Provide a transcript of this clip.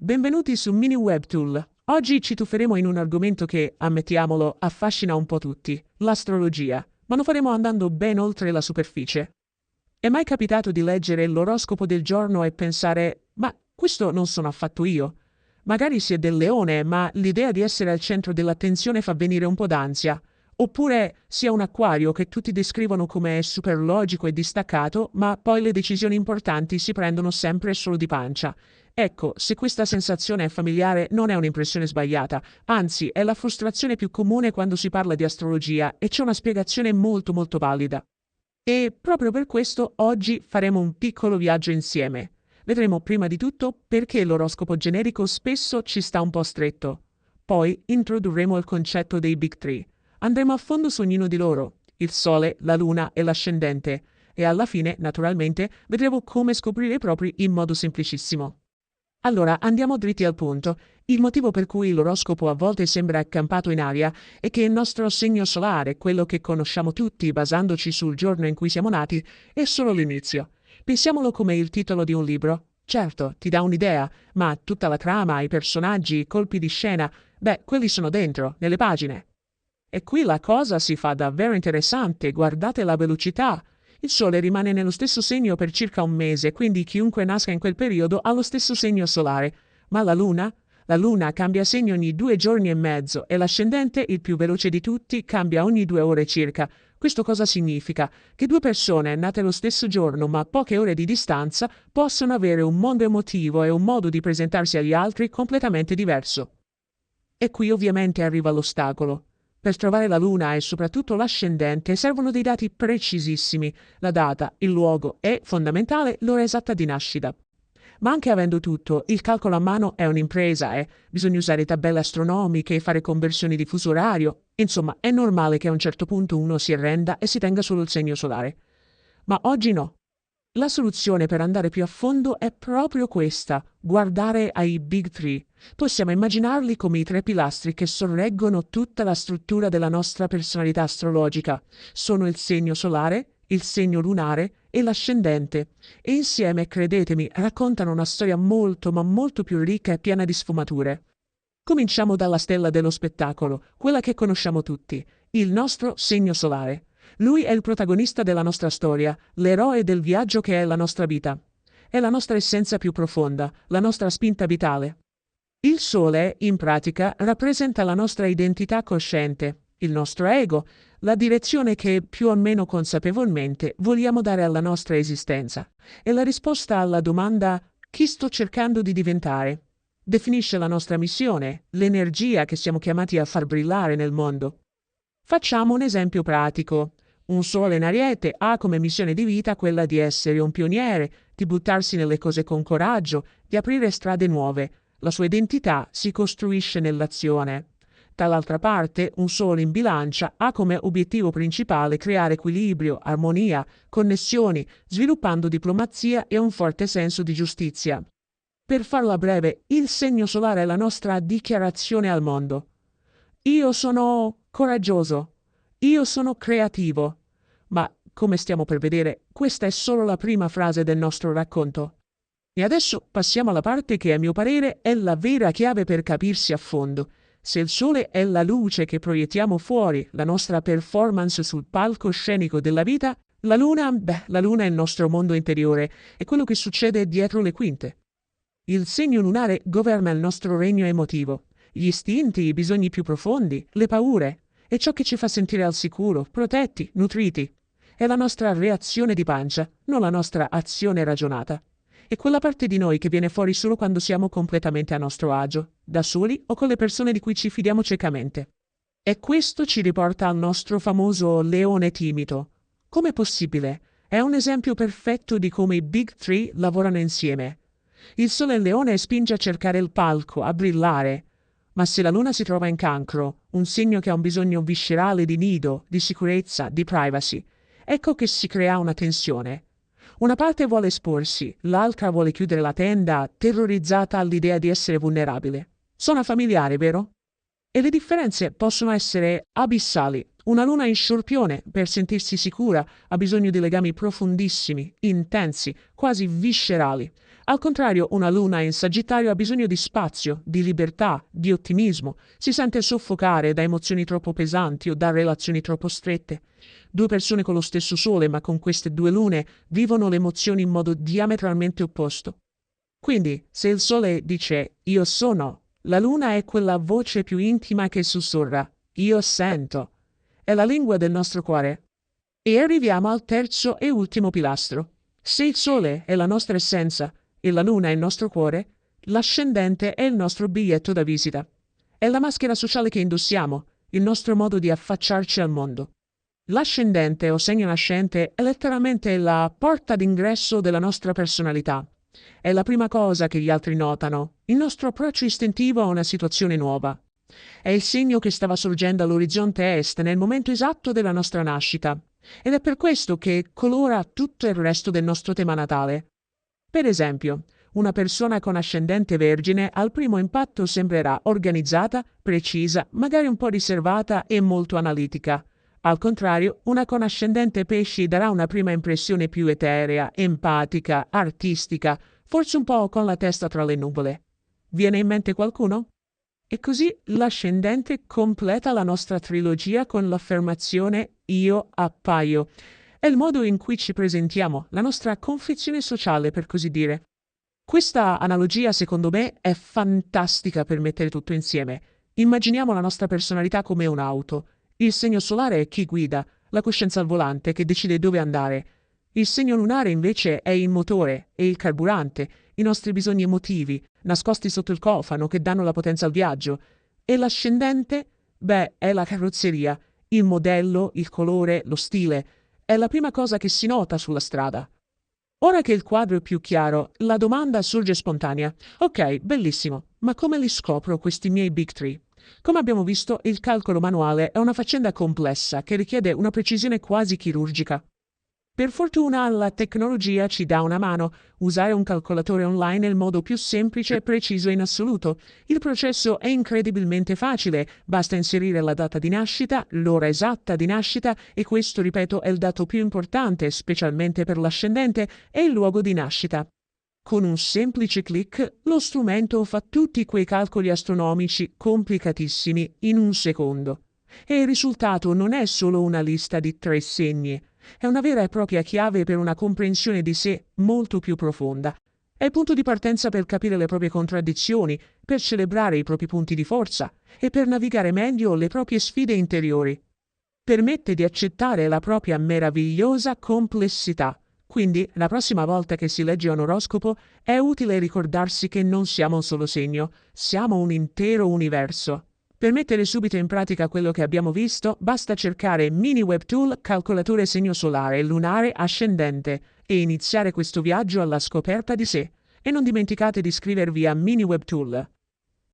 Benvenuti su Mini Web Tool. Oggi ci tufferemo in un argomento che, ammettiamolo, affascina un po' tutti, l'astrologia, ma lo faremo andando ben oltre la superficie. È mai capitato di leggere l'oroscopo del giorno e pensare, ma questo non sono affatto io? Magari si è del leone, ma l'idea di essere al centro dell'attenzione fa venire un po' d'ansia. Oppure sia un acquario che tutti descrivono come super logico e distaccato, ma poi le decisioni importanti si prendono sempre e solo di pancia. Ecco, se questa sensazione è familiare non è un'impressione sbagliata, anzi è la frustrazione più comune quando si parla di astrologia e c'è una spiegazione molto valida. E proprio per questo oggi faremo un piccolo viaggio insieme. Vedremo prima di tutto perché l'oroscopo generico spesso ci sta un po' stretto. Poi introdurremo il concetto dei Big Three. Andremo a fondo su ognuno di loro, il Sole, la Luna e l'Ascendente. E alla fine, naturalmente, vedremo come scoprire i propri in modo semplicissimo. Allora, andiamo dritti al punto. Il motivo per cui l'oroscopo a volte sembra accampato in aria è che il nostro segno solare, quello che conosciamo tutti basandoci sul giorno in cui siamo nati, è solo l'inizio. Pensiamolo come il titolo di un libro. Certo, ti dà un'idea, ma tutta la trama, i personaggi, i colpi di scena, quelli sono dentro, nelle pagine. E qui la cosa si fa davvero interessante, guardate la velocità. Il Sole rimane nello stesso segno per circa un mese, quindi chiunque nasca in quel periodo ha lo stesso segno solare. Ma la Luna? La Luna cambia segno ogni 2 giorni e mezzo e l'ascendente, il più veloce di tutti, cambia ogni 2 ore circa. Questo cosa significa? Che due persone nate lo stesso giorno ma a poche ore di distanza possono avere un mondo emotivo e un modo di presentarsi agli altri completamente diverso. E qui ovviamente arriva l'ostacolo. Per trovare la Luna e soprattutto l'ascendente servono dei dati precisissimi, la data, il luogo e, fondamentale, l'ora esatta di nascita. Ma anche avendo tutto, il calcolo a mano è un'impresa, bisogna usare tabelle astronomiche, fare conversioni di fuso orario. Insomma, è normale che a un certo punto uno si arrenda e si tenga solo il segno solare. Ma oggi no. La soluzione per andare più a fondo è proprio questa, guardare ai Big Three. Possiamo immaginarli come i tre pilastri che sorreggono tutta la struttura della nostra personalità astrologica. Sono il segno solare, il segno lunare e l'ascendente. E insieme, credetemi, raccontano una storia molto ma molto più ricca e piena di sfumature. Cominciamo dalla stella dello spettacolo, quella che conosciamo tutti, il nostro segno solare. Lui è il protagonista della nostra storia, l'eroe del viaggio che è la nostra vita. È la nostra essenza più profonda, la nostra spinta vitale. Il Sole, in pratica, rappresenta la nostra identità cosciente, il nostro ego, la direzione che, più o meno consapevolmente, vogliamo dare alla nostra esistenza. È la risposta alla domanda «Chi sto cercando di diventare?» Definisce la nostra missione, l'energia che siamo chiamati a far brillare nel mondo. Facciamo un esempio pratico. Un Sole in Ariete ha come missione di vita quella di essere un pioniere, di buttarsi nelle cose con coraggio, di aprire strade nuove. La sua identità si costruisce nell'azione. Dall'altra parte, un Sole in Bilancia ha come obiettivo principale creare equilibrio, armonia, connessioni, sviluppando diplomazia e un forte senso di giustizia. Per farla breve, il segno solare è la nostra dichiarazione al mondo. Io sono coraggioso. Io sono creativo. Ma, come stiamo per vedere, questa è solo la prima frase del nostro racconto. E adesso passiamo alla parte che a mio parere è la vera chiave per capirsi a fondo. Se il Sole è la luce che proiettiamo fuori, la nostra performance sul palcoscenico della vita, la Luna è il nostro mondo interiore, è quello che succede dietro le quinte. Il segno lunare governa il nostro regno emotivo, gli istinti, i bisogni più profondi, le paure, è ciò che ci fa sentire al sicuro, protetti, nutriti. È la nostra reazione di pancia, non la nostra azione ragionata. È quella parte di noi che viene fuori solo quando siamo completamente a nostro agio, da soli o con le persone di cui ci fidiamo ciecamente. E questo ci riporta al nostro famoso leone timido. Com'è possibile? È un esempio perfetto di come i Big Three lavorano insieme. Il Sole in Leone spinge a cercare il palco, a brillare. Ma se la Luna si trova in Cancro, un segno che ha un bisogno viscerale di nido, di sicurezza, di privacy, ecco che si crea una tensione. Una parte vuole esporsi, l'altra vuole chiudere la tenda, terrorizzata all'idea di essere vulnerabile. Suona familiare, vero? E le differenze possono essere abissali. Una Luna in Scorpione, per sentirsi sicura, ha bisogno di legami profondissimi, intensi, quasi viscerali. Al contrario, una luna in Sagittario ha bisogno di spazio, di libertà, di ottimismo, si sente soffocare da emozioni troppo pesanti o da relazioni troppo strette. Due persone con lo stesso sole, ma con queste due lune, vivono le emozioni in modo diametralmente opposto. Quindi, se il sole dice io sono, la luna è quella voce più intima che sussurra io sento. È la lingua del nostro cuore. E arriviamo al terzo e ultimo pilastro. Se il sole è la nostra essenza e la luna è il nostro cuore, l'ascendente è il nostro biglietto da visita. È la maschera sociale che indossiamo, il nostro modo di affacciarci al mondo. L'ascendente o segno nascente è letteralmente la porta d'ingresso della nostra personalità. È la prima cosa che gli altri notano, il nostro approccio istintivo a una situazione nuova. È il segno che stava sorgendo all'orizzonte est nel momento esatto della nostra nascita. Ed è per questo che colora tutto il resto del nostro tema natale. Per esempio, una persona con ascendente Vergine al primo impatto sembrerà organizzata, precisa, magari un po' riservata e molto analitica. Al contrario, una con ascendente Pesci darà una prima impressione più eterea, empatica, artistica, forse un po' con la testa tra le nuvole. Viene in mente qualcuno? E così l'ascendente completa la nostra trilogia con l'affermazione io appaio. È il modo in cui ci presentiamo, la nostra confezione sociale, per così dire. Questa analogia, secondo me, è fantastica per mettere tutto insieme. Immaginiamo la nostra personalità come un'auto. Il segno solare è chi guida, la coscienza al volante che decide dove andare. Il segno lunare invece è il motore e il carburante, i nostri bisogni emotivi, nascosti sotto il cofano che danno la potenza al viaggio. E l'ascendente? Beh, è la carrozzeria, il modello, il colore, lo stile. È la prima cosa che si nota sulla strada. Ora che il quadro è più chiaro, la domanda sorge spontanea. Ok, bellissimo, ma come li scopro questi miei Big Three? Come abbiamo visto, il calcolo manuale è una faccenda complessa che richiede una precisione quasi chirurgica. Per fortuna la tecnologia ci dà una mano. Usare un calcolatore online è il modo più semplice e preciso in assoluto. Il processo è incredibilmente facile, basta inserire la data di nascita, l'ora esatta di nascita e questo, ripeto, è il dato più importante, specialmente per l'ascendente, e il luogo di nascita. Con un semplice clic, lo strumento fa tutti quei calcoli astronomici complicatissimi in un secondo. E il risultato non è solo una lista di 3 segni, è una vera e propria chiave per una comprensione di sé molto più profonda. È il punto di partenza per capire le proprie contraddizioni, per celebrare i propri punti di forza e per navigare meglio le proprie sfide interiori. Permette di accettare la propria meravigliosa complessità. Quindi, la prossima volta che si legge un oroscopo, è utile ricordarsi che non siamo un solo segno, siamo un intero universo. Per mettere subito in pratica quello che abbiamo visto, basta cercare Mini Web Tool Calcolatore Segno Solare Lunare Ascendente e iniziare questo viaggio alla scoperta di sé. E non dimenticate di iscrivervi a Mini Web Tool.